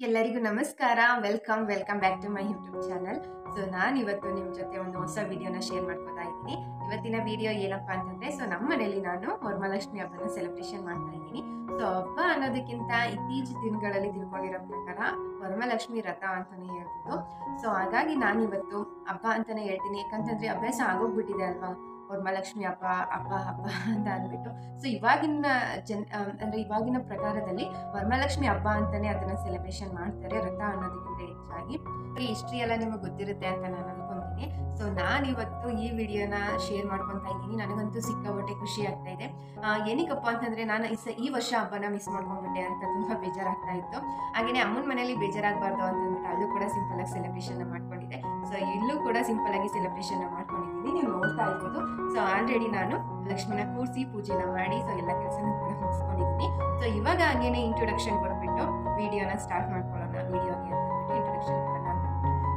ಎಲ್ಲರಿಗೂ ನಮಸ್ಕಾರ. Welcome back to my YouTube channel. So ನಾನು ಇವತ್ತು ನಿಮ್ಮ ಜೊತೆ ಒಂದು ಹೊಸ ವಿಡಿಯೋನ ಶೇರ್ ಮಾಡ್ಕೋತಾ ಇದ್ದೀನಿ. ಇವತ್ತಿನ ವಿಡಿಯೋ ಏನಪ್ಪಾ ಅಂತಂದ್ರೆ, ಸೊ ನಮ್ಮ ಮನೇಲಿ ನಾನು ವರಮಹಾಲಕ್ಷ್ಮಿ ಹಬ್ಬನ ಸೆಲೆಬ್ರೇಷನ್ ಮಾಡ್ತಾ ಇದ್ದೀನಿ. ಸೊ ಹಬ್ಬ ಅನ್ನೋದಕ್ಕಿಂತ ಇತ್ತೀಚಿನ ದಿನಗಳಲ್ಲಿ ತಿಳ್ಕೊಂಡಿರೋ ಪ್ರಕಾರ ವರಮಹಾಲಕ್ಷ್ಮಿ ವ್ರತ ಅಂತಾನೆ ಹೇಳ್ಬೋದು. ಸೊ ಹಾಗಾಗಿ ನಾನು ಇವತ್ತು ಹಬ್ಬ ಅಂತಾನೆ ಹೇಳ್ತೀನಿ, ಯಾಕಂತಂದ್ರೆ ಅಭ್ಯಾಸ ಆಗೋಗ್ಬಿಟ್ಟಿದೆ ಅಲ್ವಾ ವರಮಹಾಲಕ್ಷ್ಮಿ ಹಬ್ಬ ಹಬ್ಬ ಹಬ್ಬ ಅಂತ ಅಂದ್ಬಿಟ್ಟು. ಸೊ ಇವಾಗಿನ ಪ್ರಕಾರದಲ್ಲಿ ವರಮಹಾಲಕ್ಷ್ಮಿ ಹಬ್ಬ ಅಂತಾನೆ ಅದನ್ನ ಸೆಲೆಬ್ರೇಷನ್ ಮಾಡ್ತಾರೆ, ವ್ರತ ಅನ್ನೋದಕ್ಕಿಂತ ಹೆಚ್ಚಾಗಿ. ಹಿಸ್ಟ್ರಿ ಎಲ್ಲ ನಿಮಗೆ ಗೊತ್ತಿರುತ್ತೆ ಅಂತ ನಾನು ಅನ್ಕೊಂತೀನಿ. ಸೊ ನಾನು ಇವತ್ತು ಈ ವಿಡಿಯೋನ ಶೇರ್ ಮಾಡ್ಕೊತಾ ಇದ್ದೀನಿ. ನನಗಂತೂ ಸಿಕ್ಕಾಪಟ್ಟೆ ಖುಷಿ ಆಗ್ತಾ ಇದೆ. ಏನಕ್ಕಪ್ಪ ಅಂತಂದ್ರೆ, ನಾನು ಈ ವರ್ಷ ಹಬ್ಬನ ಮಿಸ್ ಮಾಡ್ಕೊಂಡ್ಬಿಟ್ಟೆ ಅಂತ ತುಂಬಾ ಬೇಜಾರಾಗ್ತಾ ಇತ್ತು. ಹಾಗೇನೆ ಅಮ್ಮನ ಮನೇಲಿ ಬೇಜಾರಾಗಬಾರ್ದು ಅಂತಂದ್ಬಿಟ್ಟು ಅಲ್ಲೂ ಕೂಡ ಸಿಂಪಲ್ ಆಗಿ ಸೆಲೆಬ್ರೇಷನ್ ಮಾಡ್ಕೊಂಡಿದ್ದೆ. ಸೊ ಇಲ್ಲೂ ಕೂಡ ಸಿಂಪಲ್ ಆಗಿ ಸೆಲೆಬ್ರೇಷನ್ ಮಾಡ್ಕೊಂಡಿದ್ದೀನಿ, ನೀವು ನೋಡ್ತಾ ಇರ್ಬೋದು. ಸೊ ಆಲ್ರೆಡಿ ನಾನು ಲಕ್ಷ್ಮಿನ ಕೂರಿಸಿ ಪೂಜೆನ ಮಾಡಿ ಸೊ ಎಲ್ಲ ಕೆಲಸನೂ ಕೂಡ ಮುಗಿಸ್ಕೊಂಡಿದ್ದೀನಿ. ಸೊ ಇವಾಗ ಹಂಗೇನೆ ಇಂಟ್ರೊಡಕ್ಷನ್ ಕೊಟ್ಬಿಟ್ಟು ವಿಡಿಯೋನ ಸ್ಟಾರ್ಟ್ ಮಾಡ್ಕೊಳ್ಳೋಣ. ವಿಡಿಯೋಗೆ ಅಂತ ಇಂಟ್ರೊಡಕ್ಷನ್ ಕೊಡೋಣ ಅಂತ.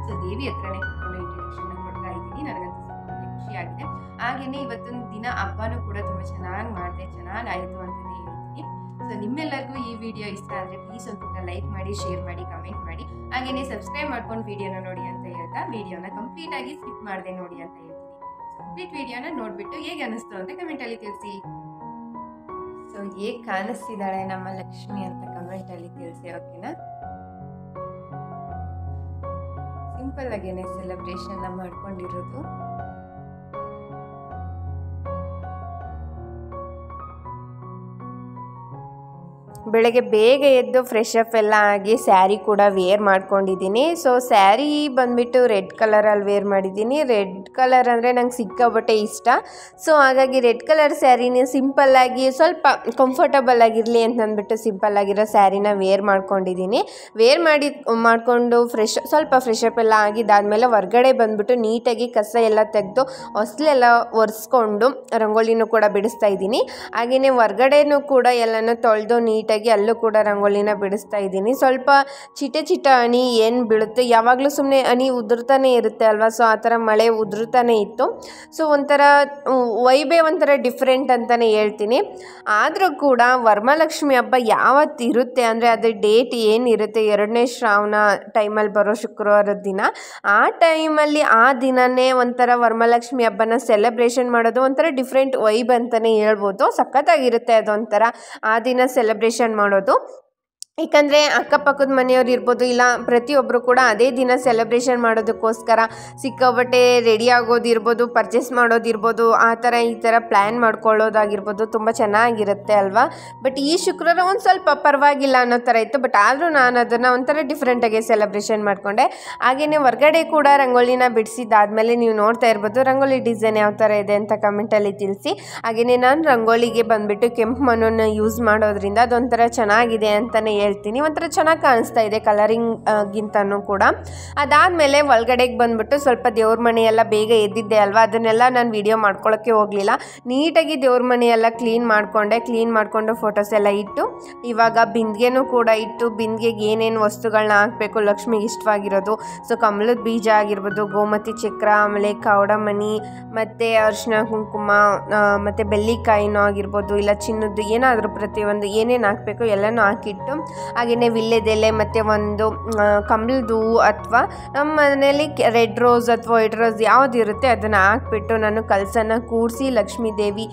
ಸೊ ದೇವಿ ಹತ್ರನೇ ಕೂತ್ಕೊಂಡು ಇಂಟ್ರೊಡಕ್ಷನ್ ಕೊಡ್ತಾ ಇದ್ದೀನಿ. ನನಗಂತೂ ಸಿಕ್ಕಾಪಟ್ಟೆ ಖುಷಿ ಆಗಿದೆ. ಹಾಗೇನೆ ಇವತ್ತಿನ ದಿನ ಹಬ್ಬನೂ ಕೂಡ ತುಂಬಾ ಚೆನ್ನಾಗಿ ಮಾಡಿದೆ, ಚೆನ್ನಾಗಾಯಿತು ಅಂತಲೇ ಹೇಳ್ತೀನಿ. ಸೊ ನಿಮ್ಮೆಲ್ಲರಿಗೂ ಈ ವಿಡಿಯೋ ಇಷ್ಟ ಆದರೆ ಪ್ಲೀಸ್ ಒಂದು ಲೈಕ್ ಮಾಡಿ, ಶೇರ್ ಮಾಡಿ, ಕಮೆಂಟ್ ಮಾಡಿ, ಹಾಗೇನೆ ಸಬ್ಸ್ಕ್ರೈಬ್ ಮಾಡ್ಕೊಂಡು ವಿಡಿಯೋನ ನೋಡಿ ಅಂತ ಹೇಳ್ತಾ ವಿಡಿಯೋನ ಕಂಪ್ಲೀಟ್ ಆಗಿ ಸ್ಕಿಪ್ ಮಾಡದೆ ನೋಡಿ ಅಂತ ಹೇಳ್ತೀನಿ. ಕಂಪ್ಲೀಟ್ ವಿಡಿಯೋನ ನೋಡ್ಬಿಟ್ಟು ಹೇಗೆ ಅನಿಸ್ತು ಅಂತ ಕಮೆಂಟಲ್ಲಿ ತಿಳಿಸಿ. ಸೊ ಹೇಗೆ ಕಾಣಿಸ್ತಿದ್ದಾಳೆ ನಮ್ಮ ಲಕ್ಷ್ಮಿ ಅಂತ ಕಮೆಂಟಲ್ಲಿ ತಿಳಿಸಿ, ಓಕೆನಾ? ಸಿಂಪಲ್ ಆಗೇನೆ ಸೆಲೆಬ್ರೇಷನ್ ಮಾಡ್ಕೊಂಡಿರೋದು. ಬೆಳಗ್ಗೆ ಬೇಗ ಎದ್ದು ಫ್ರೆಶ್ ಅಪ್ ಎಲ್ಲ ಆಗಿ ಸ್ಯಾರಿ ಕೂಡ ವೇರ್ ಮಾಡ್ಕೊಂಡಿದ್ದೀನಿ. ಸೊ ಸ್ಯಾರಿ ಬಂದುಬಿಟ್ಟು ರೆಡ್ ಕಲರಲ್ಲಿ ವೇರ್ ಮಾಡಿದ್ದೀನಿ. ರೆಡ್ ಕಲರ್ ಅಂದರೆ ನಂಗೆ ಸಿಕ್ಕಾಪಟ್ಟೆ ಇಷ್ಟ. ಸೊ ಹಾಗಾಗಿ ರೆಡ್ ಕಲರ್ ಸ್ಯಾರಿನ ಸಿಂಪಲ್ಲಾಗಿ ಸ್ವಲ್ಪ ಕಂಫರ್ಟಬಲ್ ಆಗಿರಲಿ ಅಂತ ಅಂದ್ಬಿಟ್ಟು ಸಿಂಪಲ್ ಆಗಿರೋ ಸ್ಯಾರಿನ ವೇರ್ ಮಾಡ್ಕೊಂಡಿದ್ದೀನಿ. ವೇರ್ ಮಾಡಿಕೊಂಡು ಸ್ವಲ್ಪ ಫ್ರೆಶ್ ಅಪ್ ಎಲ್ಲ ಆಗಿದ್ದಾದಮೇಲೆ ಹೊರ್ಗಡೆ ಬಂದುಬಿಟ್ಟು ನೀಟಾಗಿ ಕಸ ಎಲ್ಲ ತೆಗೆದು ಹೊಸ್ಲೆಲ್ಲ ಒರೆಸ್ಕೊಂಡು ರಂಗೋಲಿನೂ ಕೂಡ ಬಿಡಿಸ್ತಾ ಇದ್ದೀನಿ. ಹಾಗೆಯೇ ಹೊರ್ಗಡೆನೂ ಕೂಡ ಎಲ್ಲನೂ ತೊಳೆದು ನೀಟಾಗಿ ಅಲ್ಲೂ ಕೂಡ ರಂಗೋಲಿನ ಬಿಡಿಸ್ತಾ ಇದ್ದೀನಿ. ಸ್ವಲ್ಪ ಚಿಟ ಹನಿ ಏನು ಬೀಳುತ್ತೆ, ಯಾವಾಗಲೂ ಸುಮ್ಮನೆ ಹನಿ ಉದುರ್ತಾನೆ ಇರುತ್ತೆ ಅಲ್ವಾ. ಸೊ ಆ ಥರ ಮಳೆ ಉದುರ್ತಾನೆ ಇತ್ತು. ಸೊ ಒಂಥರ ವೈಬೇ ಒಂಥರ ಡಿಫ್ರೆಂಟ್ ಅಂತಲೇ ಹೇಳ್ತೀನಿ. ಆದರೂ ಕೂಡ ವರಮಹಾಲಕ್ಷ್ಮಿ ಹಬ್ಬ ಯಾವತ್ತಿರುತ್ತೆ ಅಂದರೆ ಅದು ಡೇಟ್ ಏನಿರುತ್ತೆ, 2ನೇ ಶ್ರಾವಣ ಟೈಮಲ್ಲಿ ಬರೋ ಶುಕ್ರವಾರದ ದಿನ, ಆ ಟೈಮಲ್ಲಿ ಆ ದಿನವೇ ಒಂಥರ ವರಮಹಾಲಕ್ಷ್ಮಿ ಹಬ್ಬನ ಸೆಲೆಬ್ರೇಷನ್ ಮಾಡೋದು ಒಂಥರ ಡಿಫ್ರೆಂಟ್ ವೈಬ್ ಅಂತಲೇ ಹೇಳ್ಬೋದು. ಸಖತ್ತಾಗಿರುತ್ತೆ ಅದೊಂಥರ ಆ ದಿನ ಸೆಲೆಬ್ರೇಷನ್ ಮಾಡೋದು. ಏಕೆಂದರೆ ಅಕ್ಕಪಕ್ಕದ ಮನೆಯವ್ರು ಇರ್ಬೋದು, ಇಲ್ಲ ಪ್ರತಿಯೊಬ್ಬರು ಕೂಡ ಅದೇ ದಿನ ಸೆಲೆಬ್ರೇಷನ್ ಮಾಡೋದಕ್ಕೋಸ್ಕರ ಸಿಕ್ಕಾಪಟ್ಟೆ ರೆಡಿ ಆಗೋದಿರ್ಬೋದು, ಪರ್ಚೇಸ್ ಮಾಡೋದಿರ್ಬೋದು, ಆ ಥರ ಈ ಥರ ಪ್ಲ್ಯಾನ್ ಮಾಡ್ಕೊಳ್ಳೋದಾಗಿರ್ಬೋದು, ತುಂಬ ಚೆನ್ನಾಗಿರುತ್ತೆ ಅಲ್ವಾ. ಬಟ್ ಈ ಶುಕ್ರವಾರ ಒಂದು ಸ್ವಲ್ಪ ಪರವಾಗಿಲ್ಲ ಅನ್ನೋ ಥರ ಇತ್ತು. ಬಟ್ ಆದರೂ ನಾನು ಅದನ್ನು ಒಂಥರ ಡಿಫ್ರೆಂಟಾಗಿ ಸೆಲೆಬ್ರೇಷನ್ ಮಾಡಿಕೊಂಡೆ. ಹಾಗೆಯೇ ಹೊರ್ಗಡೆ ಕೂಡ ರಂಗೋಲಿನ ಬಿಡಿಸಿದ್ದಾದಮೇಲೆ ನೀವು ನೋಡ್ತಾ ಇರ್ಬೋದು ರಂಗೋಲಿ ಡಿಸೈನ್ ಯಾವ ಥರ ಇದೆ ಅಂತ ಕಮೆಂಟಲ್ಲಿ ತಿಳಿಸಿ. ಹಾಗೆಯೇ ನಾನು ರಂಗೋಲಿಗೆ ಬಂದುಬಿಟ್ಟು ಕೆಂಪು ಮಣ್ಣನ್ನು ಯೂಸ್ ಮಾಡೋದ್ರಿಂದ ಅದೊಂಥರ ಚೆನ್ನಾಗಿದೆ ಅಂತಲೇ ಹೇಳ್ತೀನಿ. ಒಂಥರ ಚೆನ್ನಾಗಿ ಕಾಣಿಸ್ತಾ ಇದೆ ಕಲರಿಂಗ್ ಗಿಂತನೂ ಕೂಡ. ಅದಾದಮೇಲೆ ಒಳಗಡೆಗೆ ಬಂದುಬಿಟ್ಟು ಸ್ವಲ್ಪ ದೇವ್ರ ಮನೆಯೆಲ್ಲ ಬೇಗ ಎದ್ದಿದ್ದೆ ಅಲ್ವಾ, ಅದನ್ನೆಲ್ಲ ನಾನು ವಿಡಿಯೋ ಮಾಡ್ಕೊಳ್ಳೋಕ್ಕೆ ಹೋಗಲಿಲ್ಲ. ನೀಟಾಗಿ ದೇವ್ರ ಮನೆಯೆಲ್ಲ ಕ್ಲೀನ್ ಮಾಡಿಕೊಂಡು ಫೋಟೋಸ್ ಎಲ್ಲ ಇಟ್ಟು, ಇವಾಗ ಬಿಂದಿಗೆನೂ ಕೂಡ ಇಟ್ಟು, ಬಿಂದಿಗೆಗೆ ಏನೇನು ವಸ್ತುಗಳನ್ನ ಹಾಕಬೇಕು ಲಕ್ಷ್ಮಿಗೆ ಇಷ್ಟವಾಗಿರೋದು, ಸೊ ಕಮಲದ ಬೀಜ ಆಗಿರ್ಬೋದು, ಗೋಮತಿ ಚಕ್ರ, ಆಮೇಲೆ ಕವಡಮಣಿ, ಮತ್ತು ಅರಿಶಿನ ಕುಂಕುಮ, ಮತ್ತು ಬೆಳ್ಳಿಕಾಯಿನೂ ಆಗಿರ್ಬೋದು, ಇಲ್ಲ ಚಿನ್ನದ್ದು ಏನಾದರೂ ಪ್ರತಿಯೊಂದು ಏನೇನು ಹಾಕಬೇಕು ಎಲ್ಲನೂ ಹಾಕಿಟ್ಟು, ಹಾಗೆಯೇ ವಿಳ್ಯದೆಲೆ ಮತ್ತು ಒಂದು ಕಮಲದ ಹೂವು ಅಥವಾ ನಮ್ಮ ಮನೆಯಲ್ಲಿ ರೆಡ್ ರೋಸ್ ಅಥವಾ ವೈಟ್ ರೋಸ್ ಯಾವುದಿರುತ್ತೆ ಅದನ್ನು ಹಾಕ್ಬಿಟ್ಟು ನಾನು ಕಲಸನ ಕೂರಿಸಿ ಲಕ್ಷ್ಮೀ ದೇವಿ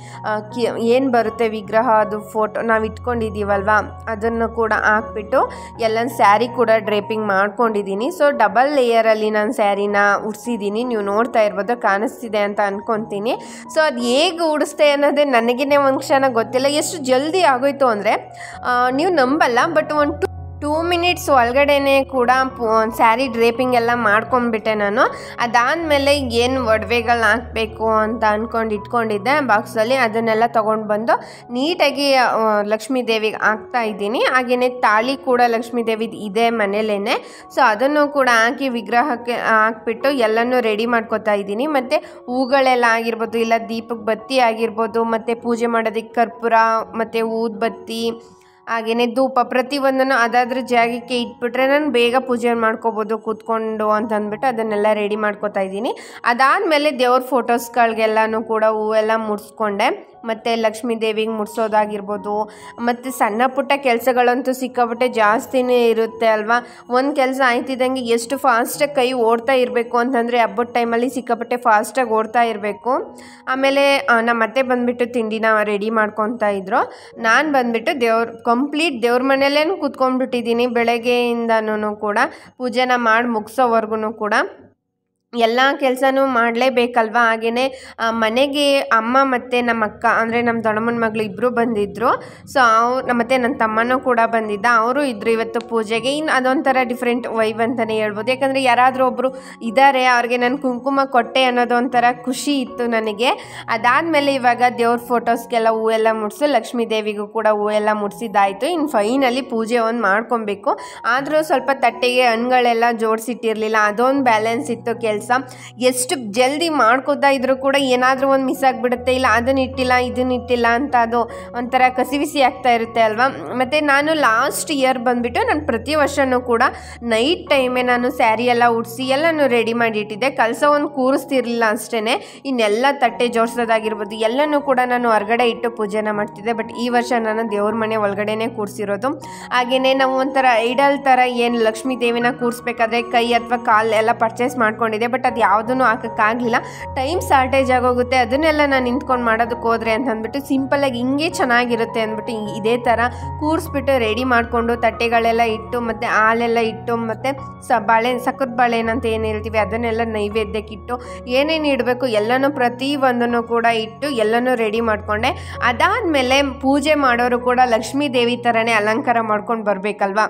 ಏನು ಬರುತ್ತೆ ವಿಗ್ರಹ, ಅದು ಫೋಟೋ ನಾವು ಇಟ್ಕೊಂಡಿದ್ದೀವಲ್ವ ಅದನ್ನು ಕೂಡ ಹಾಕ್ಬಿಟ್ಟು ಎಲ್ಲ ಸ್ಯಾರಿ ಕೂಡ ಡ್ರೇಪಿಂಗ್ ಮಾಡ್ಕೊಂಡಿದ್ದೀನಿ. ಸೊ ಡಬಲ್ ಲೇಯರಲ್ಲಿ ನಾನು ಸ್ಯಾರಿನ ಉಡ್ಸಿದ್ದೀನಿ, ನೀವು ನೋಡ್ತಾ ಇರ್ಬೋದು, ಕಾಣಿಸ್ತಿದೆ ಅಂತ ಅಂದ್ಕೊತೀನಿ. ಸೊ ಅದು ಹೇಗೆ ಉಡಿಸ್ತೆ ಅನ್ನೋದೇ ನನಗೇ ಒಂದು ಕ್ಷಣ ಗೊತ್ತಿಲ್ಲ. ಎಷ್ಟು ಜಲ್ದಿ ಆಗೋಯ್ತು ಅಂದರೆ ನೀವು ನಂಬಲ್ಲ. ಬಟ್ ಒಂದು 2 ಮಿನಿಟ್ಸ್ ಒಳಗಡೆನೇ ಕೂಡ ಸ್ಯಾರಿ ಡ್ರೇಪಿಂಗ್ ಎಲ್ಲ ಮಾಡ್ಕೊಂಡ್ಬಿಟ್ಟೆ ನಾನು. ಅದಾದಮೇಲೆ ಏನು ಒಡವೆಗಳನ್ನ ಹಾಕಬೇಕು ಅಂತ ಅಂದ್ಕೊಂಡು ಇಟ್ಕೊಂಡಿದ್ದೆ ಬಾಕ್ಸಲ್ಲಿ, ಅದನ್ನೆಲ್ಲ ತೊಗೊಂಡು ಬಂದು ನೀಟಾಗಿ ಲಕ್ಷ್ಮೀ ದೇವಿಗೆ ಹಾಕ್ತಾ ಇದ್ದೀನಿ. ಹಾಗೆಯೇ ತಾಳಿ ಕೂಡ ಲಕ್ಷ್ಮೀ ದೇವಿದು ಇದೆ ಮನೇಲೇ. ಸೊ ಅದನ್ನು ಕೂಡ ಹಾಕಿ ವಿಗ್ರಹಕ್ಕೆ ಹಾಕ್ಬಿಟ್ಟು ಎಲ್ಲನೂ ರೆಡಿ ಮಾಡ್ಕೊತಾ ಇದ್ದೀನಿ. ಮತ್ತು ಹೂಗಳೆಲ್ಲ ಆಗಿರ್ಬೋದು, ಇಲ್ಲ ದೀಪಕ್ಕೆ ಬತ್ತಿ ಆಗಿರ್ಬೋದು, ಮತ್ತು ಪೂಜೆ ಮಾಡೋದಕ್ಕೆ ಕರ್ಪೂರ ಮತ್ತು ಊದ್ಬತ್ತಿ, ಹಾಗೆಯೇ ಧೂಪ ಪ್ರತಿಯೊಂದನ್ನು ಅದಾದ್ರ ಜಾಗಕ್ಕೆ ಇಟ್ಬಿಟ್ರೆ ನಾನು ಬೇಗ ಪೂಜೆ ಮಾಡ್ಕೋಬೋದು ಕೂತ್ಕೊಂಡು ಅಂತ ಅಂದ್ಬಿಟ್ಟು ಅದನ್ನೆಲ್ಲ ರೆಡಿ ಮಾಡ್ಕೋತಾ ಇದ್ದೀನಿ. ಅದಾದಮೇಲೆ ದೇವ್ರ ಫೋಟೋಸ್ಗಳಿಗೆಲ್ಲನೂ ಕೂಡ ಹೂವೆಲ್ಲ ಮುಡಿಸ್ಕೊಂಡೆ. ಮತ್ತು ಲಕ್ಷ್ಮೀ ದೇವಿಗೆ ಮುಡ್ಸೋದಾಗಿರ್ಬೋದು, ಮತ್ತು ಸಣ್ಣ ಪುಟ್ಟ ಕೆಲಸಗಳಂತೂ ಸಿಕ್ಕಾಪಟ್ಟೆ ಜಾಸ್ತಿನೇ ಇರುತ್ತೆ ಅಲ್ವಾ. ಒಂದು ಕೆಲಸ ಆಯ್ತಿದ್ದಂಗೆ ಎಷ್ಟು ಫಾಸ್ಟಾಗಿ ಕೈ ಓಡ್ತಾ ಇರಬೇಕು ಅಂತಂದರೆ ಹಬ್ಬದ ಟೈಮಲ್ಲಿ ಸಿಕ್ಕಾಪಟ್ಟೆ ಫಾಸ್ಟಾಗಿ ಓಡ್ತಾ ಇರಬೇಕು. ಆಮೇಲೆ ನಮ್ಮ ಅತ್ತೆ ಬಂದುಬಿಟ್ಟು ತಿಂಡಿನ ರೆಡಿ ಮಾಡ್ಕೊತಾ ಇದ್ರು. ನಾನು ಬಂದುಬಿಟ್ಟು ಕಂಪ್ಲೀಟ್ ದೇವ್ರ ಮನೆಯಲ್ಲೇ ಕೂತ್ಕೊಂಡ್ಬಿಟ್ಟಿದ್ದೀನಿ ಬೆಳಗ್ಗೆಯಿಂದನೂ ಕೂಡ, ಪೂಜೆನ ಮಾಡಿ ಮುಗಿಸೋವರೆಗೂ ಕೂಡ ಎಲ್ಲ ಕೆಲಸನೂ ಮಾಡಲೇಬೇಕಲ್ವ. ಹಾಗೆಯೇ ಮನೆಗೆ ಅಮ್ಮ ಮತ್ತು ನಮ್ಮ ಅಕ್ಕ ಅಂದರೆ ನಮ್ಮ ದೊಡ್ಡಮ್ಮನ ಮಗಳು ಇಬ್ಬರು ಬಂದಿದ್ದರು. ಸೊ ಮತ್ತು ನನ್ನ ತಮ್ಮನೂ ಕೂಡ ಬಂದಿದ್ದ, ಅವರು ಇದ್ದರು ಇವತ್ತು ಪೂಜೆಗೆ. ಇನ್ನು ಅದೊಂಥರ ಡಿಫ್ರೆಂಟ್ ವೈಬ್ ಅಂತಲೇ ಹೇಳ್ಬೋದು. ಯಾಕಂದರೆ ಯಾರಾದರೂ ಒಬ್ಬರು ಇದ್ದಾರೆ, ಅವ್ರಿಗೆ ನಾನು ಕುಂಕುಮ ಕೊಟ್ಟೆ ಅನ್ನೋದು ಒಂಥರ ಖುಷಿ ಇತ್ತು ನನಗೆ. ಅದಾದಮೇಲೆ ಇವಾಗ ದೇವ್ರ ಫೋಟೋಸ್ಗೆಲ್ಲ ಹೂವೆಲ್ಲ ಮುಡಿಸು, ಲಕ್ಷ್ಮೀ ದೇವಿಗೂ ಕೂಡ ಹೂವೆಲ್ಲ ಮುಡಿಸಿದ್ದಾಯಿತು. ಇನ್ನು ಫೈನಲಿ ಪೂಜೆ ಒಂದು ಮಾಡ್ಕೊಬೇಕು. ಆದರೂ ಸ್ವಲ್ಪ ತಟ್ಟೆಗೆ ಹಣ್ಣುಗಳೆಲ್ಲ ಜೋಡಿಸಿಟ್ಟಿರಲಿಲ್ಲ, ಅದೊಂದು ಬ್ಯಾಲೆನ್ಸ್ ಇತ್ತು ಕೆಲಸ. ಎಷ್ಟು ಜಲ್ದಿ ಮಾಡ್ಕೋತಾ ಇದ್ರೂ ಕೂಡ ಏನಾದರೂ ಒಂದು ಮಿಸ್ ಆಗಿಬಿಡುತ್ತೆ, ಇಲ್ಲ ಅದನ್ನಿಟ್ಟಿಲ್ಲ ಇದನ್ನಿಟ್ಟಿಲ್ಲ ಅಂತ ಅದು ಒಂಥರ ಕಸಿವಿಸಿ ಆಗ್ತಾ ಇರುತ್ತೆ ಅಲ್ವಾ. ಮತ್ತು ನಾನು ಲಾಸ್ಟ್ ಇಯರ್ ಬಂದುಬಿಟ್ಟು ನಾನು ಪ್ರತಿ ವರ್ಷವೂ ಕೂಡ ನೈಟ್ ಟೈಮೇ ನಾನು ಸ್ಯಾರಿ ಎಲ್ಲ ಉಡಿಸಿ ಎಲ್ಲನೂ ರೆಡಿ ಮಾಡಿಟ್ಟಿದ್ದೆ. ಕೆಲಸ ಒಂದು ಕೂರಿಸ್ತಿರ್ಲಿಲ್ಲ ಅಷ್ಟೇ. ಇನ್ನೆಲ್ಲ ತಟ್ಟೆ ಜೋಡಿಸೋದಾಗಿರ್ಬೋದು ಎಲ್ಲನೂ ಕೂಡ ನಾನು ಹೊರಗಡೆ ಇಟ್ಟು ಪೂಜೆನ ಮಾಡ್ತಿದ್ದೆ. ಬಟ್ ಈ ವರ್ಷ ನಾನು ದೇವ್ರ ಮನೆ ಒಳಗಡೆನೇ ಕೂರಿಸಿರೋದು. ಹಾಗೆಯೇ ನಾವು ಒಂಥರ ಐಡಲ್ ಥರ ಏನು ಲಕ್ಷ್ಮೀ ದೇವಿನ ಕೂರಿಸ್ಬೇಕಾದ್ರೆ ಕೈ ಅಥವಾ ಕಾಲು ಎಲ್ಲ ಪರ್ಚೇಸ್ ಮಾಡ್ಕೊಂಡಿದ್ದೆ. ಬಟ್ ಅದು ಯಾವುದೂ ಹಾಕೋಕ್ಕಾಗಲಿಲ್ಲ, ಟೈಮ್ ಶಾರ್ಟೇಜ್ ಆಗೋಗುತ್ತೆ. ಅದನ್ನೆಲ್ಲ ನಾನು ನಿಂತ್ಕೊಂಡು ಮಾಡೋದಕ್ಕೆ ಹೋದ್ರೆ ಅಂತಂದ್ಬಿಟ್ಟು ಸಿಂಪಲ್ಲಾಗಿ ಹಿಂಗೆ ಚೆನ್ನಾಗಿರುತ್ತೆ ಅಂದ್ಬಿಟ್ಟು ಇದೇ ಥರ ಕೂರಿಸ್ಬಿಟ್ಟು ರೆಡಿ ಮಾಡಿಕೊಂಡು ತಟ್ಟೆಗಳೆಲ್ಲ ಇಟ್ಟು ಮತ್ತು ಹಾಲೆಲ್ಲ ಇಟ್ಟು ಮತ್ತು ಸಕ್ಕರೆ ಬಾಳೆಹಣ್ಣು ಅಂತ ಏನು ಹೇಳ್ತೀವಿ ಅದನ್ನೆಲ್ಲ ನೈವೇದ್ಯಕ್ಕಿಟ್ಟು ಏನೇನು ಇಡಬೇಕು ಎಲ್ಲನೂ ಪ್ರತಿಯೊಂದನ್ನು ಕೂಡ ಇಟ್ಟು ಎಲ್ಲನೂ ರೆಡಿ ಮಾಡಿಕೊಂಡೆ. ಅದಾದಮೇಲೆ ಪೂಜೆ ಮಾಡೋರು ಕೂಡ ಲಕ್ಷ್ಮೀ ದೇವಿ ಥರನೇ ಅಲಂಕಾರ ಮಾಡ್ಕೊಂಡು ಬರಬೇಕಲ್ವ.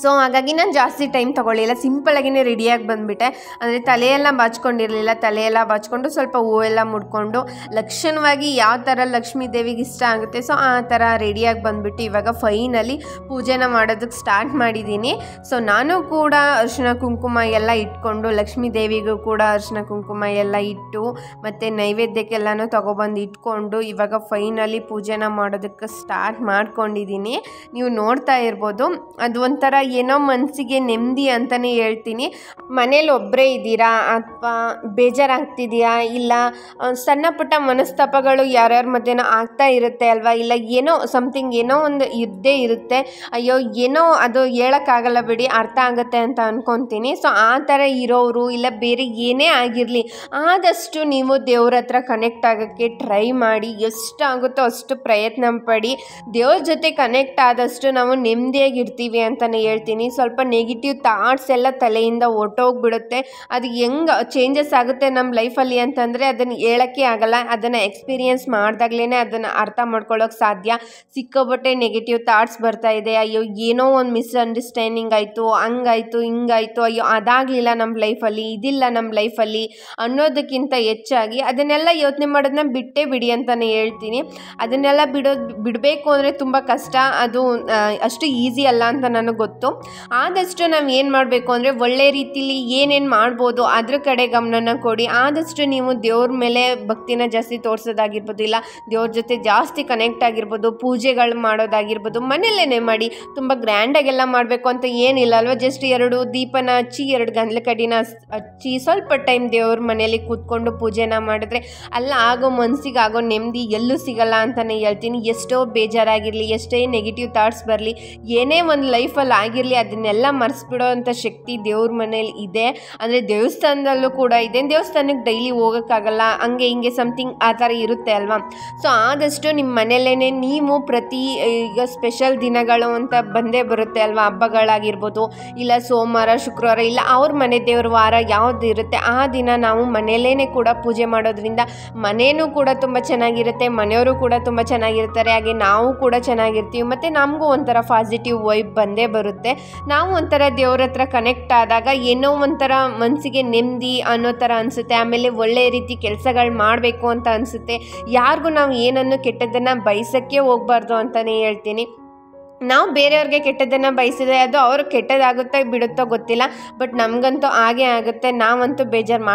ಸೊ ಹಾಗಾಗಿ ನಾನು ಜಾಸ್ತಿ ಟೈಮ್ ತೊಗೊಳ್ಳಿಲ್ಲ, ಸಿಂಪಲಾಗಿಯೇ ರೆಡಿಯಾಗಿ ಬಂದುಬಿಟ್ಟೆ. ಅಂದರೆ ತಲೆಯೆಲ್ಲ ಬಾಚ್ಕೊಂಡಿರಲಿಲ್ಲ, ತಲೆಯೆಲ್ಲ ಬಾಚ್ಕೊಂಡು ಸ್ವಲ್ಪ ಹೂವೆಲ್ಲ ಮುಡ್ಕೊಂಡು ಲಕ್ಷಣವಾಗಿ ಯಾವ ಥರ ಲಕ್ಷ್ಮೀ ದೇವಿಗೆ ಇಷ್ಟ ಆಗುತ್ತೆ ಸೊ ಆ ಥರ ರೆಡಿಯಾಗಿ ಬಂದುಬಿಟ್ಟು ಇವಾಗ ಫೈನಲಿ ಪೂಜೆನ ಮಾಡೋದಕ್ಕೆ ಸ್ಟಾರ್ಟ್ ಮಾಡಿದ್ದೀನಿ. ಸೊ ನಾನು ಕೂಡ ಅರಿಶಿನ ಕುಂಕುಮ ಎಲ್ಲ ಇಟ್ಕೊಂಡು ಲಕ್ಷ್ಮೀ ದೇವಿಗೂ ಕೂಡ ಅರಿಶಿನ ಕುಂಕುಮ ಎಲ್ಲ ಇಟ್ಟು ಮತ್ತು ನೈವೇದ್ಯಕ್ಕೆಲ್ಲನೂ ತೊಗೊಬಂದು ಇಟ್ಕೊಂಡು ಇವಾಗ ಫೈನಲಿ ಪೂಜೆನ ಮಾಡೋದಕ್ಕೆ ಸ್ಟಾರ್ಟ್ ಮಾಡ್ಕೊಂಡಿದ್ದೀನಿ. ನೀವು ನೋಡ್ತಾ ಇರ್ಬೋದು, ಅದು ಒಂಥರ ಏನೋ ಮನಸ್ಸಿಗೆ ನೆಮ್ಮದಿ ಅಂತಲೇ ಹೇಳ್ತೀನಿ. ಮನೇಲಿ ಒಬ್ಬರೇ ಇದ್ದೀರಾ ಅಥವಾ ಬೇಜಾರಾಗ್ತಿದೆಯಾ, ಇಲ್ಲ ಸಣ್ಣ ಪುಟ್ಟ ಮನಸ್ತಾಪಗಳು ಯಾರ್ಯಾರ ಮಧ್ಯೆನೋ ಆಗ್ತಾ ಇರುತ್ತೆ ಅಲ್ವಾ, ಇಲ್ಲ ಏನೋ ಸಮಥಿಂಗ್ ಏನೋ ಒಂದು ಇದ್ದೇ ಇರುತ್ತೆ, ಅಯ್ಯೋ ಏನೋ ಅದು ಹೇಳೋಕ್ಕಾಗಲ್ಲ ಬಿಡಿ, ಅರ್ಥ ಆಗುತ್ತೆ ಅಂತ ಅಂದ್ಕೊತೀನಿ. ಸೊ ಆ ಥರ ಇರೋರು ಇಲ್ಲ ಬೇರೆ ಏನೇ ಆಗಿರಲಿ ಆದಷ್ಟು ನೀವು ದೇವ್ರ ಹತ್ರ ಕನೆಕ್ಟ್ ಆಗೋಕ್ಕೆ ಟ್ರೈ ಮಾಡಿ, ಎಷ್ಟಾಗುತ್ತೋ ಅಷ್ಟು ಪ್ರಯತ್ನ ಪಡಿ. ದೇವ್ರ ಜೊತೆ ಕನೆಕ್ಟ್ ಆದಷ್ಟು ನಾವು ನೆಮ್ಮದಿಯಾಗಿರ್ತೀವಿ ಅಂತಲೇ ಹೇಳ್ತೀನಿ. ಸ್ವಲ್ಪ ನೆಗೆಟಿವ್ ಥಾಟ್ಸ್ ಎಲ್ಲ ತಲೆಯಿಂದ ಹೊರ್ಟೋಗ್ಬಿಡುತ್ತೆ. ಅದು ಹೆಂಗೆ ಚೇಂಜಸ್ ಆಗುತ್ತೆ ನಮ್ಮ ಲೈಫಲ್ಲಿ ಅಂತಂದರೆ ಅದನ್ನು ಹೇಳೋಕ್ಕೆ ಆಗಲ್ಲ, ಅದನ್ನು ಎಕ್ಸ್ಪೀರಿಯೆನ್ಸ್ ಮಾಡಿದಾಗಲೇ ಅದನ್ನು ಅರ್ಥ ಮಾಡ್ಕೊಳ್ಳೋಕೆ ಸಾಧ್ಯ. ಸಿಕ್ಕಾಪಟ್ಟೆ ನೆಗೆಟಿವ್ ಥಾಟ್ಸ್ ಬರ್ತಾ ಇದೆ, ಅಯ್ಯೋ ಏನೋ ಒಂದು ಮಿಸ್ಅಂಡರ್ಸ್ಟ್ಯಾಂಡಿಂಗ್ ಆಯಿತು, ಹಂಗಾಯಿತು ಹಿಂಗಾಯಿತು, ಅಯ್ಯೋ ಅದಾಗಲಿಲ್ಲ ನಮ್ಮ ಲೈಫಲ್ಲಿ, ಇದಿಲ್ಲ ನಮ್ಮ ಲೈಫಲ್ಲಿ ಅನ್ನೋದಕ್ಕಿಂತ ಹೆಚ್ಚಾಗಿ ಅದನ್ನೆಲ್ಲ ಯೋಚನೆ ಮಾಡೋದನ್ನ ಬಿಟ್ಟೇ ಬಿಡಿ ಅಂತಲೇ ಹೇಳ್ತೀನಿ. ಅದನ್ನೆಲ್ಲ ಬಿಡಬೇಕು ಅಂದರೆ ತುಂಬ ಕಷ್ಟ, ಅದು ಅಷ್ಟು ಈಸಿ ಅಲ್ಲ ಅಂತ ನನಗೆ ಗೊತ್ತು. ಆದಷ್ಟು ನಾವು ಏನು ಮಾಡಬೇಕು ಅಂದರೆ ಒಳ್ಳೆ ರೀತಿಲಿ ಏನೇನು ಮಾಡ್ಬೋದು ಅದ್ರ ಕಡೆ ಗಮನನ ಕೊಡಿ. ಆದಷ್ಟು ನೀವು ದೇವ್ರ ಮೇಲೆ ಭಕ್ತಿನ ಜಾಸ್ತಿ ತೋರಿಸೋದಾಗಿರ್ಬೋದು, ಇಲ್ಲ ದೇವ್ರ ಜೊತೆ ಜಾಸ್ತಿ ಕನೆಕ್ಟ್ ಆಗಿರ್ಬೋದು, ಪೂಜೆಗಳು ಮಾಡೋದಾಗಿರ್ಬೋದು ಮನೆಯಲ್ಲೇ ಮಾಡಿ. ತುಂಬ ಗ್ರ್ಯಾಂಡಾಗೆಲ್ಲ ಮಾಡಬೇಕು ಅಂತ ಏನಿಲ್ಲ ಅಲ್ವ, ಜಸ್ಟ್ 2 ದೀಪನ ಹಚ್ಚಿ 2 ಗಂಧದ ಕಡ್ಡಿನ ಹಚ್ಚಿ ಸ್ವಲ್ಪ ಟೈಮ್ ದೇವ್ರ ಮನೆಯಲ್ಲಿ ಕೂತ್ಕೊಂಡು ಪೂಜೆನ ಮಾಡಿದ್ರೆ ಅಲ್ಲ ಆಗೋ ಮನಸ್ಸಿಗೆ ಆಗೋ ನೆಮ್ಮದಿ ಎಲ್ಲೂ ಸಿಗಲ್ಲ ಅಂತಲೇ ಹೇಳ್ತೀನಿ. ಎಷ್ಟೋ ಬೇಜಾರಾಗಿರಲಿ, ಎಷ್ಟೇ ನೆಗೆಟಿವ್ ಥಾಟ್ಸ್ ಬರಲಿ, ಏನೇ ಒಂದು ಲೈಫಲ್ಲಿ ಆಗಿರಲಿ ಅದನ್ನೆಲ್ಲ ಮರೆಸ್ಬಿಡೋ ಅಂಥ ಶಕ್ತಿ ದೇವ್ರ ಮನೇಲಿ ಇದೆ. ಅಂದರೆ ದೇವಸ್ಥಾನದಲ್ಲೂ ಕೂಡ ಇದೆ, ದೇವಸ್ಥಾನಕ್ಕೆ ಡೈಲಿ ಹೋಗೋಕ್ಕಾಗಲ್ಲ, ಹಂಗೆ ಹಿಂಗೆ ಸಮಥಿಂಗ್ ಆ ಥರ ಇರುತ್ತೆ ಅಲ್ವಾ. ಸೊ ಆದಷ್ಟು ನಿಮ್ಮ ಮನೆಯಲ್ಲೇ ನೀವು ಪ್ರತಿ ಈಗ ಸ್ಪೆಷಲ್ ದಿನಗಳು ಅಂತ ಬಂದೇ ಬರುತ್ತೆ ಅಲ್ವಾ, ಹಬ್ಬಗಳಾಗಿರ್ಬೋದು, ಇಲ್ಲ ಸೋಮವಾರ ಶುಕ್ರವಾರ, ಇಲ್ಲ ಅವ್ರ ಮನೆ ದೇವ್ರ ವಾರ ಯಾವುದು ಇರುತ್ತೆ ಆ ದಿನ ನಾವು ಮನೆಯಲ್ಲೇ ಕೂಡ ಪೂಜೆ ಮಾಡೋದ್ರಿಂದ ಮನೇನೂ ಕೂಡ ತುಂಬ ಚೆನ್ನಾಗಿರುತ್ತೆ, ಮನೆಯವರು ಕೂಡ ತುಂಬ ಚೆನ್ನಾಗಿರ್ತಾರೆ, ಹಾಗೆ ನಾವು ಕೂಡ ಚೆನ್ನಾಗಿರ್ತೀವಿ. ಮತ್ತು ನಮಗೂ ಒಂಥರ ಪಾಸಿಟಿವ್ ವೈಬ್ ಬಂದೇ ಬರುತ್ತೆ. ನಾವು ಒಂಥರ ದೇವ್ರ ಹತ್ರ ಕನೆಕ್ಟ್ ಆದಾಗ ಏನೋ ಒಂಥರ ಮನಸ್ಸಿಗೆ ನೆಮ್ಮದಿ ಅನ್ನೋ ಥರ ಅನಿಸುತ್ತೆ. ಆಮೇಲೆ ಒಳ್ಳೆ ರೀತಿ ಕೆಲಸಗಳು ಮಾಡಬೇಕು ಅಂತ ಅನಿಸುತ್ತೆ. ಯಾರಿಗೂ ನಾವು ಏನನ್ನು ಕೆಟ್ಟದ್ದನ್ನು ಬಯಸೋಕ್ಕೆ ಹೋಗಬಾರ್ದು ಅಂತಲೇ ಹೇಳ್ತೀನಿ. ನಾವು ಬೇರೆಯವ್ರಿಗೆ ಕೆಟ್ಟದ್ದನ್ನು ಬಯಸಿದ್ರೆ ಅದು ಅವ್ರು ಕೆಟ್ಟದಾಗುತ್ತೋ ಬಿಡುತ್ತೋ ಗೊತ್ತಿಲ್ಲ, ಬಟ್ ನಮಗಂತೂ ಹಾಗೇ ಆಗುತ್ತೆ. ನಾವಂತೂ ಬೇಜಾರು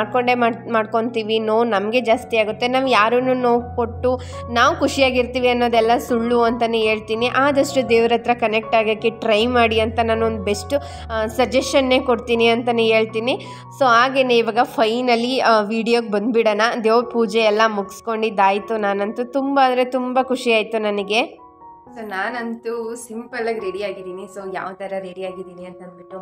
ಮಾಡ್ಕೊತೀವಿ, ನೋವು ನಮಗೆ ಜಾಸ್ತಿ ಆಗುತ್ತೆ. ನಾವು ಯಾರನ್ನು ನೋವು ಕೊಟ್ಟು ನಾವು ಖುಷಿಯಾಗಿರ್ತೀವಿ ಅನ್ನೋದೆಲ್ಲ ಸುಳ್ಳು ಅಂತಲೇ ಹೇಳ್ತೀನಿ. ಆದಷ್ಟು ದೇವ್ರ ಹತ್ರ ಕನೆಕ್ಟ್ ಆಗೋಕ್ಕೆ ಟ್ರೈ ಮಾಡಿ ಅಂತ ನಾನು ಒಂದು ಬೆಸ್ಟ್ ಸಜೆಷನ್ನೇ ಕೊಡ್ತೀನಿ ಅಂತಲೇ ಹೇಳ್ತೀನಿ. ಸೊ ಹಾಗೆಯೇ ಇವಾಗ ಫೈನಲಿ ವೀಡಿಯೋಗೆ ಬಂದುಬಿಡೋಣ. ದೇವ್ರ ಪೂಜೆ ಎಲ್ಲ ಮುಗಿಸ್ಕೊಂಡಿದ್ದಾಯಿತು. ನಾನಂತೂ ತುಂಬ ಅಂದರೆ ತುಂಬ ಖುಷಿ ಆಯಿತು ನನಗೆ. ಸೊ ನಾನಂತೂ ಸಿಂಪಲ್ಲಾಗಿ ರೆಡಿಯಾಗಿದ್ದೀನಿ. ಸೊ ಯಾವ ಥರ ರೆಡಿಯಾಗಿದ್ದೀನಿ ಅಂತ ಅಂದ್ಬಿಟ್ಟು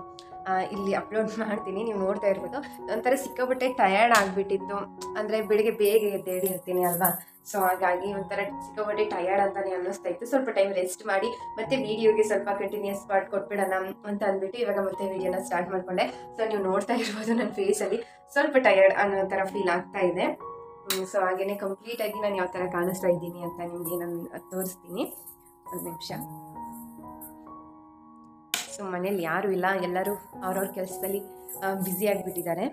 ಇಲ್ಲಿ ಅಪ್ಲೋಡ್ ಮಾಡ್ತೀನಿ, ನೀವು ನೋಡ್ತಾ ಇರ್ಬೋದು. ಒಂಥರ ಸಿಕ್ಕಾಪಟ್ಟೆ ಟಯರ್ಡ್ ಆಗಿಬಿಟ್ಟಿತ್ತು, ಅಂದರೆ ಬೆಳಿಗ್ಗೆ ಬೇಗ ಎದ್ದೇಳಿರ್ತೀನಿ ಅಲ್ವಾ. ಸೊ ಹಾಗಾಗಿ ಒಂಥರ ಸಿಕ್ಕಾಪಟ್ಟೆ ಟಯರ್ಡ್ ಅಂತಲೇ ಅನ್ನಿಸ್ತಾ ಇತ್ತು. ಸ್ವಲ್ಪ ಟೈಮ್ ರೆಸ್ಟ್ ಮಾಡಿ ಮತ್ತೆ ವೀಡಿಯೋಗೆ ಸ್ವಲ್ಪ ಕಂಟಿನ್ಯೂಸ್ ಪಾರ್ಟ್ ಕೊಟ್ಬಿಡೋಣ ಅಂತ ಅಂದ್ಬಿಟ್ಟು ಇವಾಗ ಮತ್ತೆ ವೀಡಿಯೋನ ಸ್ಟಾರ್ಟ್ ಮಾಡಿಕೊಂಡೆ. ಸೊ ನೀವು ನೋಡ್ತಾ ಇರ್ಬೋದು ನನ್ನ ಫೇಸಲ್ಲಿ ಸ್ವಲ್ಪ ಟಯರ್ಡ್ ಅನ್ನೋ ಥರ ಫೀಲ್ ಆಗ್ತಾ ಇದೆ. ಸೊ ಹಾಗೆಯೇ ಕಂಪ್ಲೀಟಾಗಿ ನಾನು ಯಾವ ಥರ ಕಾಣಿಸ್ತಾ ಇದ್ದೀನಿ ಅಂತ ನಿಮಗೆ ನಾನು ತೋರಿಸ್ತೀನಿ. ಒಂದು ನಿಮಿಷ. ಸೊ ಮನೇಲಿ ಯಾರೂ ಇಲ್ಲ, ಎಲ್ಲರೂ ಅವ್ರವ್ರ ಕೆಲಸದಲ್ಲಿ ಬ್ಯುಸಿ ಆಗಿಬಿಟ್ಟಿದ್ದಾರೆ.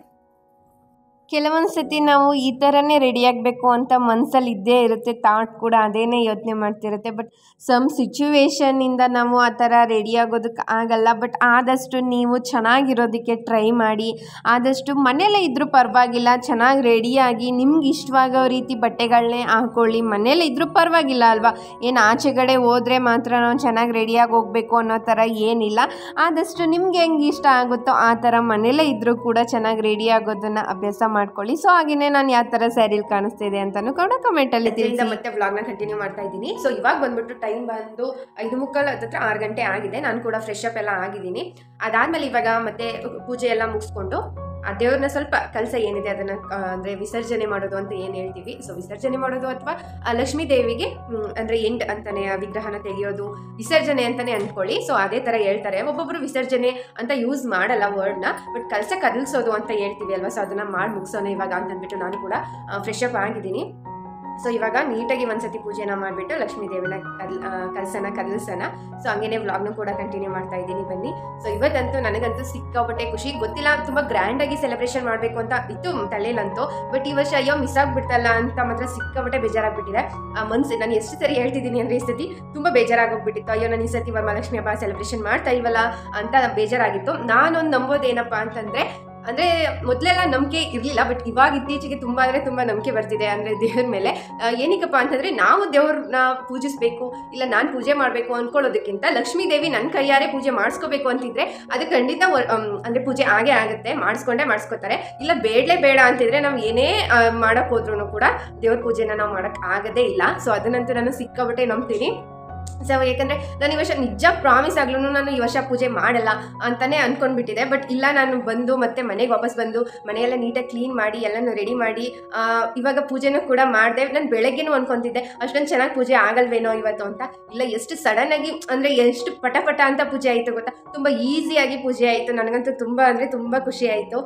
ಕೆಲವೊಂದು ಸತಿ ನಾವು ಈ ಥರನೇ ರೆಡಿ ಆಗಬೇಕು ಅಂತ ಮನಸ್ಸಲ್ಲಿ ಇದ್ದೇ ಇರುತ್ತೆ, ಥಾಟ್ ಕೂಡ ಅದೇನೇ ಯೋಚನೆ ಮಾಡ್ತಿರುತ್ತೆ. ಬಟ್ ಸಮ್ ಸಿಚುವೇಶನ್ನಿಂದ ನಾವು ಆ ಥರ ರೆಡಿ ಆಗೋದಕ್ಕೆ ಆಗಲ್ಲ. ಬಟ್ ಆದಷ್ಟು ನೀವು ಚೆನ್ನಾಗಿರೋದಕ್ಕೆ ಟ್ರೈ ಮಾಡಿ. ಆದಷ್ಟು ಮನೆಯಲ್ಲೇ ಇದ್ದರೂ ಪರವಾಗಿಲ್ಲ, ಚೆನ್ನಾಗಿ ರೆಡಿಯಾಗಿ ನಿಮ್ಗೆ ಇಷ್ಟವಾಗೋ ರೀತಿ ಬಟ್ಟೆಗಳನ್ನೇ ಹಾಕ್ಕೊಳ್ಳಿ. ಮನೆಯಲ್ಲೇ ಇದ್ದರೂ ಪರವಾಗಿಲ್ಲ ಅಲ್ವಾ. ಏನು ಆಚೆ ಕಡೆ ಹೋದರೆ ಮಾತ್ರ ನಾವು ಚೆನ್ನಾಗಿ ರೆಡಿಯಾಗಿ ಹೋಗಬೇಕು ಅನ್ನೋ ಥರ ಏನಿಲ್ಲ. ಆದಷ್ಟು ನಿಮ್ಗೆ ಹೆಂಗೆ ಇಷ್ಟ ಆಗುತ್ತೋ ಆ ಥರ ಮನೆಯಲ್ಲೇ ಇದ್ದರೂ ಕೂಡ ಚೆನ್ನಾಗಿ ರೆಡಿ ಆಗೋದನ್ನು ಅಭ್ಯಾಸ ಮಾಡ್ಕೊಳ್ಳಿ. ಸೊ ಹಾಗೆಯೇ ನಾನು ಯಾವ ಥರ ಸ್ಯಾರಿಲಿ ಕಾಣಿಸ್ತಿದೆ ಅಂತಲೂ ಕೂಡ ಕಮೆಂಟಲ್ಲಿ ತಿಳಿಸಿ. ಮತ್ತೆ ವ್ಲಾಗ್ನ ಕಂಟಿನ್ಯೂ ಮಾಡ್ತಾ ಇದ್ದೀನಿ. ಸೊ ಇವಾಗ ಬಂದ್ಬಿಟ್ಟು ಟೈಮ್ ಬಂದು 5:45 ಹತ್ತಿರ 6 ಗಂಟೆ ಆಗಿದೆ. ನಾನು ಕೂಡ ಫ್ರೆಶ್ ಅಪ್ ಎಲ್ಲ ಆಗಿದ್ದೀನಿ. ಅದಾದಮೇಲೆ ಇವಾಗ ಮತ್ತೆ ಪೂಜೆ ಎಲ್ಲ ಮುಗಿಸ್ಕೊಂಡು ಆ ದೇವ್ರನ್ನ ಸ್ವಲ್ಪ ಕೆಲಸ ಏನಿದೆ ಅದನ್ನು ಅಂದರೆ ವಿಸರ್ಜನೆ ಮಾಡೋದು ಅಂತ ಏನು ಹೇಳ್ತೀವಿ. ಸೊ ವಿಸರ್ಜನೆ ಮಾಡೋದು ಅಥವಾ ಲಕ್ಷ್ಮೀ ದೇವಿಗೆ ಅಂದರೆ ಎಂಡ್ ಅಂತಲೇ ವಿಗ್ರಹನ ತೆಗೆಯೋದು ವಿಸರ್ಜನೆ ಅಂತಲೇ ಅಂದ್ಕೊಳ್ಳಿ. ಸೊ ಅದೇ ಥರ ಹೇಳ್ತಾರೆ. ಒಬ್ಬೊಬ್ಬರು ವಿಸರ್ಜನೆ ಅಂತ ಯೂಸ್ ಮಾಡಲ್ಲ ವರ್ಡ್ನ, ಬಟ್ ಕೆಲಸ ಕದಲಿಸೋದು ಅಂತ ಹೇಳ್ತೀವಿ ಅಲ್ವಾ. ಸೊ ಅದನ್ನು ಮಾಡಿ ಮುಗಿಸೋಣ ಇವಾಗ ಅಂತಂದ್ಬಿಟ್ಟು ನಾನು ಕೂಡ ಫ್ರೆಶ್ ಅಪ್ ಆಗಿದ್ದೀನಿ. ಸೊ ಇವಾಗ ನೀಟಾಗಿ ಒಂದ್ಸತಿ ಪೂಜೆನ ಮಾಡಿಬಿಟ್ಟು ಲಕ್ಷ್ಮೀ ದೇವಿನ ಕದಲಿಸೋಣ. ಸೊ ಹಂಗೇನೆ ವ್ಲಾಗ್ನು ಕೂಡ ಕಂಟಿನ್ಯೂ ಮಾಡ್ತಾ ಇದ್ದೀನಿ, ಬನ್ನಿ. ಸೊ ಇವತ್ತಂತೂ ನನಗಂತೂ ಸಿಕ್ಕಾಪಟ್ಟೆ ಖುಷಿ. ಗೊತ್ತಿಲ್ಲ, ತುಂಬ ಗ್ರ್ಯಾಂಡಾಗಿ ಸೆಲೆಬ್ರೇಷನ್ ಮಾಡಬೇಕು ಅಂತ ಇತ್ತು ತಲೆಯಲ್ಲಂತೂ. ಬಟ್ ಈ ವರ್ಷ ಅಯ್ಯೋ ಮಿಸ್ ಆಗಿಬಿಡ್ತಲ್ಲ ಅಂತ ಮಾತ್ರ ಸಿಕ್ಕಾಪಟ್ಟೆ ಬೇಜಾರಾಗ್ಬಿಟ್ಟಿದೆ. ಮನ್ಸು ನಾನು ಎಷ್ಟು ಸರಿ ಹೇಳ್ತಿದ್ದೀನಿ ಅಂದರೆ ಈ ಸತಿ ತುಂಬ ಬೇಜಾರಾಗೋಗ್ಬಿಟ್ಟಿತ್ತು. ಅಯ್ಯೋ ನಾನು ಈ ಸತಿ ವರಮಹಾಲಕ್ಷ್ಮಿ ಹಬ್ಬ ಸೆಲೆಬ್ರೇಷನ್ ಮಾಡ್ತಾ ಇಲ್ವಲ್ಲ ಅಂತ ಬೇಜಾರಾಗಿತ್ತು. ನಾನೊಂದು ನಂಬೋದೇನಪ್ಪ ಅಂತಂದರೆ ಮೊದಲೆಲ್ಲ ನಂಬಿಕೆ ಇರಲಿಲ್ಲ, ಬಟ್ ಇವಾಗ ಇತ್ತೀಚೆಗೆ ತುಂಬ ಅಂದರೆ ತುಂಬ ನಂಬಿಕೆ ಬರ್ತಿದೆ ಅಂದರೆ ದೇವ್ರ ಮೇಲೆ. ಏನಕ್ಕಪ್ಪ ಅಂತಂದರೆ ನಾವು ದೇವ್ರನ್ನ ಪೂಜಿಸಬೇಕು, ಇಲ್ಲ ನಾನು ಪೂಜೆ ಮಾಡಬೇಕು ಅಂದ್ಕೊಳ್ಳೋದಕ್ಕಿಂತ ಲಕ್ಷ್ಮೀ ದೇವಿ ನನ್ನ ಕೈಯಾರೆ ಪೂಜೆ ಮಾಡಿಸ್ಕೋಬೇಕು ಅಂತಿದ್ರೆ ಅದು ಖಂಡಿತ ಅಂದರೆ ಪೂಜೆ ಆಗೇ ಆಗುತ್ತೆ, ಮಾಡಿಸ್ಕೋತಾರೆ. ಇಲ್ಲ ಬೇಡ ಅಂತಿದ್ರೆ ನಾವು ಏನೇ ಮಾಡೋಕ್ಕೆ ಹೋದ್ರೂ ಕೂಡ ದೇವ್ರ ಪೂಜೆನ ನಾವು ಮಾಡೋಕ್ಕೆ ಆಗೋದೇ ಇಲ್ಲ. ಸೊ ಅದನ್ನಂತೂ ನಾನು ಸಿಕ್ಕಾಬಿಟ್ಟೆ ನಂಬ್ತೀನಿ. ಸೊ ಯಾಕಂದರೆ ನಾನು ಈ ವರ್ಷ ನಿಜ ಪ್ರಾಮಿಸ್ ಆಗ್ಲೂ ನಾನು ಈ ವರ್ಷ ಪೂಜೆ ಮಾಡಲ್ಲ ಅಂತಲೇ ಅಂದ್ಕೊಂಡ್ಬಿಟ್ಟಿದೆ. ಬಟ್ ಇಲ್ಲ, ನಾನು ಬಂದು ಮತ್ತೆ ಮನೆಗೆ ವಾಪಸ್ ಬಂದು ಮನೆಯೆಲ್ಲ ನೀಟಾಗಿ ಕ್ಲೀನ್ ಮಾಡಿ ಎಲ್ಲನೂ ರೆಡಿ ಮಾಡಿ ಇವಾಗ ಪೂಜೆನೂ ಕೂಡ ಮಾಡಿದೆ. ನಾನು ಬೆಳಗ್ಗೆನೂ ಅಂದ್ಕೊತಿದ್ದೆ ಅಷ್ಟೊಂದು ಚೆನ್ನಾಗಿ ಪೂಜೆ ಆಗಲ್ವೇನೋ ಇವತ್ತು ಅಂತ. ಇಲ್ಲ, ಎಷ್ಟು ಸಡನ್ನಾಗಿ ಅಂದರೆ ಎಷ್ಟು ಪಟ ಅಂತ ಪೂಜೆ ಆಯಿತು ಗೊತ್ತಾ. ತುಂಬ ಈಸಿಯಾಗಿ ಪೂಜೆ ಆಯಿತು. ನನಗಂತೂ ತುಂಬ ಅಂದರೆ ತುಂಬ ಖುಷಿ ಆಯಿತು.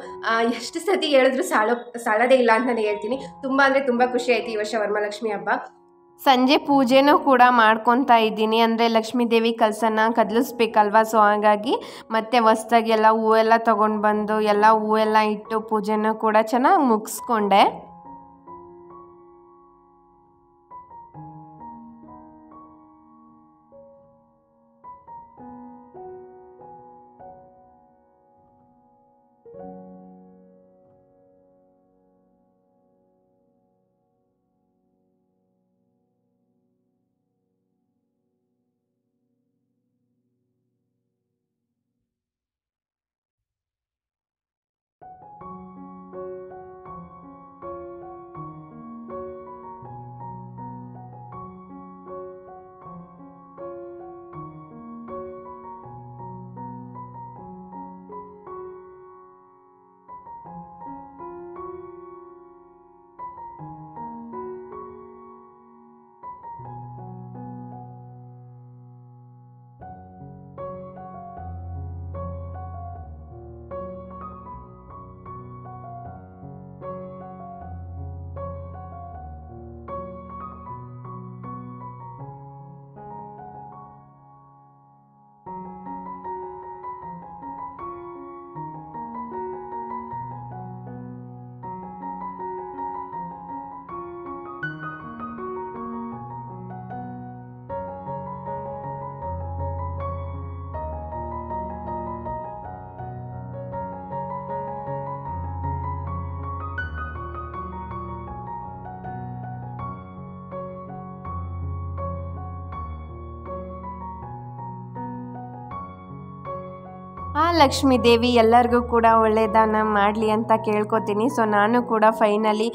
ಎಷ್ಟು ಸತಿ ಹೇಳಿದ್ರು ಸಾಲೋದೇ ಇಲ್ಲ ಅಂತಲೇ ಹೇಳ್ತೀನಿ. ತುಂಬ ಅಂದರೆ ತುಂಬ ಖುಷಿ ಆಯಿತು ಈ ವರ್ಷ ವರಮಹಾಲಕ್ಷ್ಮಿ ಹಬ್ಬ. ಸಂಜೆ ಪೂಜೆನೂ ಕೂಡ ಮಾಡ್ಕೊತಾ ಇದ್ದೀನಿ. ಅಂದರೆ ಲಕ್ಷ್ಮೀ ದೇವಿ ಕಲಸನ ಕದಲಿಸ್ಬೇಕಲ್ವ. ಸೊ ಹಾಗಾಗಿ ಮತ್ತೆ ಹೊಸ್ದಾಗಿ ಎಲ್ಲ ಹೂವೆಲ್ಲ ತೊಗೊಂಡು ಬಂದು ಎಲ್ಲ ಹೂವೆಲ್ಲ ಇಟ್ಟು ಪೂಜೆನೂ ಕೂಡ ಚೆನ್ನಾಗಿ ಮುಗಿಸ್ಕೊಂಡೆ. ಲಕ್ಷ್ಮೀ ದೇವಿ ಎಲ್ಲರಿಗೂ ಕೂಡ ಒಳ್ಳೆಯದನ್ನ ಮಾಡಲಿ ಅಂತ ಕೇಳ್ಕೊತೀನಿ. ಸೊ ನಾನು ಕೂಡ ಫೈನಲಿ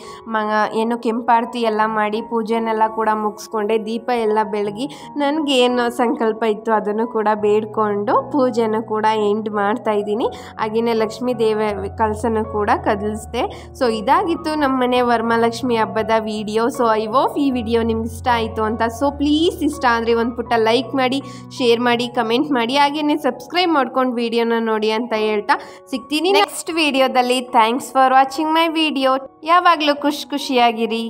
ಏನು ಕೆಂಪಾರತಿ ಎಲ್ಲ ಮಾಡಿ ಪೂಜೆನೆಲ್ಲ ಕೂಡ ಮುಗಿಸ್ಕೊಂಡೆ, ದೀಪ ಎಲ್ಲ ಬೆಳಗಿ ನನಗೇನು ಸಂಕಲ್ಪ ಇತ್ತು ಅದನ್ನು ಕೂಡ ಬೇಡ್ಕೊಂಡು ಪೂಜೆನೂ ಕೂಡ ಎಂಡ್ ಮಾಡ್ತಾ ಇದ್ದೀನಿ. ಹಾಗೆಯೇ ಲಕ್ಷ್ಮೀ ದೇವಿ ಕಲಸನ್ನು ಕೂಡ ಕದಲಿಸ್ದೆ. ಸೊ ಇದಾಗಿತ್ತು ನಮ್ಮನೆ ವರಮಹಾಲಕ್ಷ್ಮಿ ಹಬ್ಬದ ವಿಡಿಯೋ. ಸೊ ಐ ಹೋಪ್ ಈ ವಿಡಿಯೋ ನಿಮ್ಗೆ ಇಷ್ಟ ಆಯಿತು ಅಂತ. ಸೊ ಪ್ಲೀಸ್ ಇಷ್ಟ ಅಂದರೆ ಒಂದು ಪುಟ್ಟ ಲೈಕ್ ಮಾಡಿ, ಶೇರ್ ಮಾಡಿ, ಕಮೆಂಟ್ ಮಾಡಿ, ಹಾಗೆಯೇ ಸಬ್ಸ್ಕ್ರೈಬ್ ಮಾಡ್ಕೊಂಡು ವಿಡಿಯೋನ ನೋಡಿ ಅಂತ ಹೇಳ್ತಾ ಸಿಗ್ತೀನಿ ನೆಕ್ಸ್ಟ್ ವಿಡಿಯೋದಲ್ಲಿ. Thanks for watching my video. ಯಾವಾಗಲೂ ಖುಷಿಯಾಗಿರಿ.